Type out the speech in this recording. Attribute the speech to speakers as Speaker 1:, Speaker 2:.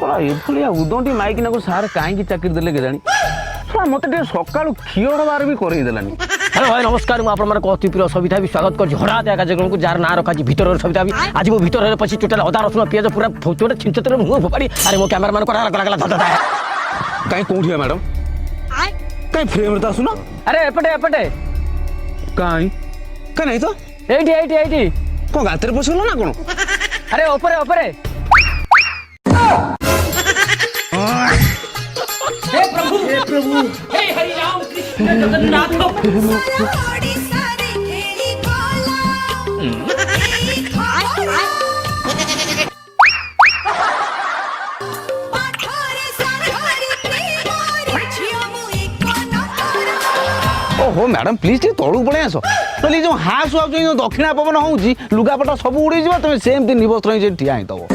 Speaker 1: शला एभलिया उदंटी माइकिना को सार कहीं चाकरी देले के जानी शला मत सका क्षीर बार भी कर देलानी।
Speaker 2: हेलो भाई नमस्कार मुझे आप अति प्रिय सविता भी स्वागत कर हरा दिया कार्यक्रम को जार ना रखा भितर सविता भी आज मो भितर पची टोटाल अदा रसुण पिज पूरा छोटे छिंचतर मुँह फोपाड़ी अरे मो कैमरामैन
Speaker 1: कहीं कौन मैडम कहीं फ्रेम रे आसुना
Speaker 2: अरे एपटे एपटे
Speaker 1: कहीं कहीं नहीं तो
Speaker 2: एठी एठी एठी
Speaker 1: कौन गाତରେ पशुला ना कौन
Speaker 2: अरे ऊपर ऊपर हे प्रभु हे हरि राम कृष्ण जगन्नाथ
Speaker 1: ओहो मैडम प्लीज टे तळू पळे आसो नली जो हास आउ जो दक्षिणा पवन होउची लुगापटा सब उड़ी जीव तमे सेम दिन निवस्त्र जे ठिया ही तबो